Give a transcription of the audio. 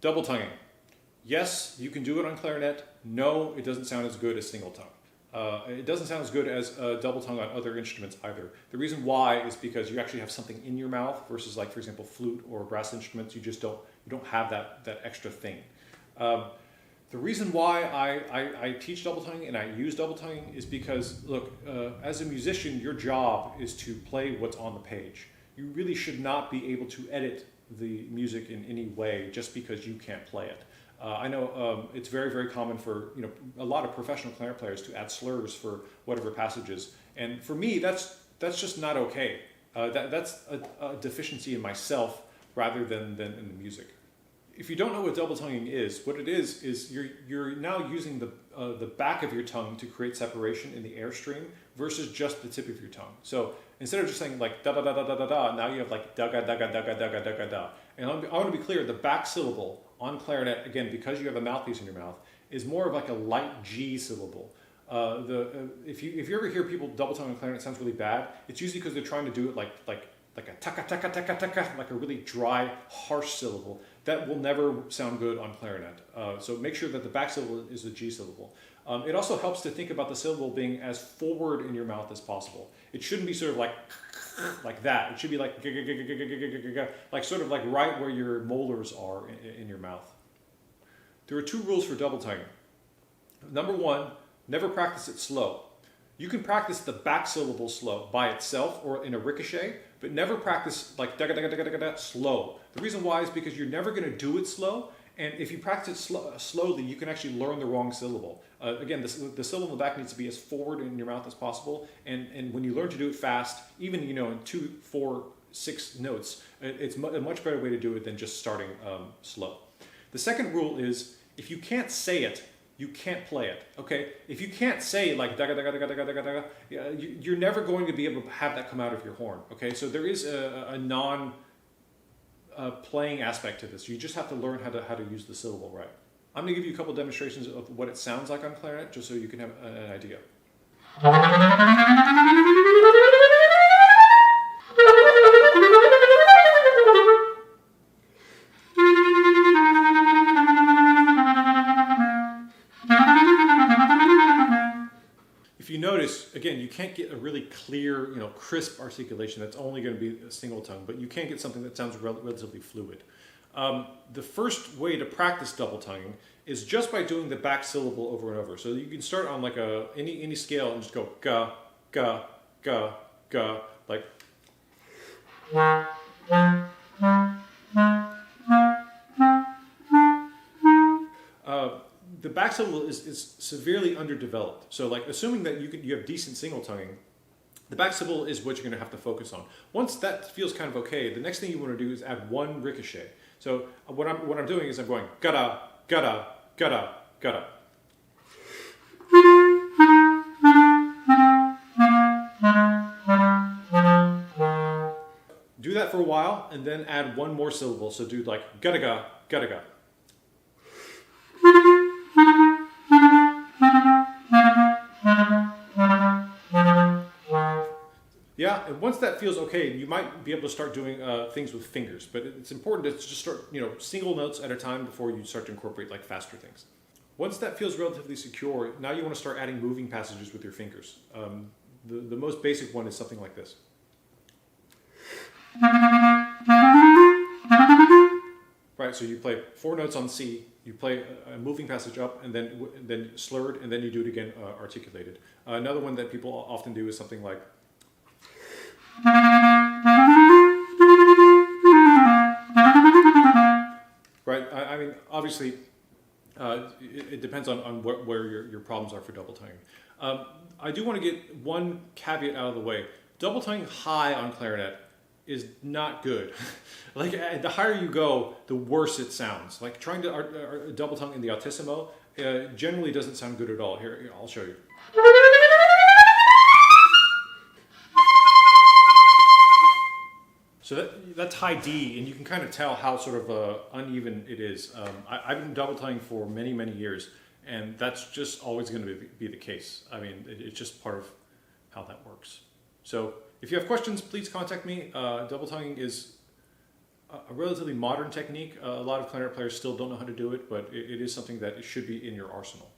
Double tonguing. Yes, you can do it on clarinet. No, it doesn't sound as good as single tongue. It doesn't sound as good as double tongue on other instruments either. The reason why is because you actually have something in your mouth versus, like, for example, flute or brass instruments. You don't have that extra thing. The reason why I teach double tonguing and I use double tonguing is because, look, as a musician, your job is to play what's on the page. You really should not be able to edit the music in any way just because you can't play it. I know it's very, very common for a lot of professional clarinet players to add slurs for whatever passages, and for me, that's just not okay. That's a deficiency in myself rather than in the music. If you don't know what double tonguing is, what it is you're now using the back of your tongue to create separation in the airstream versus just the tip of your tongue. So instead of just saying like da da da da da da da, now you have like da ga da ga da ga da ga da ga da. And I want to be clear, the back syllable on clarinet, again, because you have a mouthpiece in your mouth, is more of like a light G syllable. If you ever hear people double tongue on clarinet, it sounds really bad. It's usually because they're trying to do it like a taka taka taka taka, like a really dry, harsh syllable. That will never sound good on clarinet. So make sure that the back syllable is a G syllable. It also helps to think about the syllable being as forward in your mouth as possible. It shouldn't be sort of like that. It should be like sort of like right where your molars are in your mouth. There are 2 rules for double tonguing. Number 1, never practice it slow. You can practice the back syllable slow by itself or in a ricochet, but never practice like da ga da ga da ga da slow. The reason why is because you're never going to do it slow, and if you practice it slowly, you can actually learn the wrong syllable. Again, the syllable in the back needs to be as forward in your mouth as possible, and when you learn to do it fast, even in 2, 4, 6 notes, it's a much better way to do it than just starting slow. The second rule is if you can't say it, you can't play it, okay? If you can't say like da ga da ga da ga da ga da ga, you're never going to be able to have that come out of your horn, okay? So there is a non-playing aspect to this. You just have to learn how to use the syllable right. I'm going to give you a couple demonstrations of what it sounds like on clarinet, just so you can have an idea. If you notice, again, you can't get a really clear, crisp articulation. That's only going to be a single tongue, but you can get something that sounds relatively fluid. The first way to practice double tonguing is just by doing the back syllable over and over. So you can start on like any scale and just go ga, ga, ga, ga, like. The back syllable is severely underdeveloped. So like assuming that you have decent single tonguing, the back syllable is what you're going to have to focus on. Once that feels kind of okay, the next thing you want to do is add 1 ricochet. So what I'm doing is I'm going gada, gada, gada, gada. Do that for a while and then add 1 more syllable. So do like gada ga, gada ga. Yeah, and once that feels okay, you might be able to start doing things with fingers, but it's important to just start, single notes at a time before you start to incorporate like faster things. Once that feels relatively secure, now you want to start adding moving passages with your fingers. The most basic one is something like this. Right, so you play 4 notes on C, you play a moving passage up, and then slurred, and then you do it again articulated. Another one that people often do is something like. Right, I mean, obviously, it depends on where your problems are for double tonguing. I do want to get one caveat out of the way. Double tonguing high on clarinet is not good. Like the higher you go, the worse it sounds. Like trying to double tongue in the altissimo generally doesn't sound good at all. Here, I'll show you. So that's high D, and you can kind of tell how sort of uneven it is. I've been double tonguing for many, many years, and that's just always going to be the case. I mean, it's just part of how that works. So if you have questions, please contact me. Double tonguing is a relatively modern technique. A lot of clarinet players still don't know how to do it, but it is something that should be in your arsenal.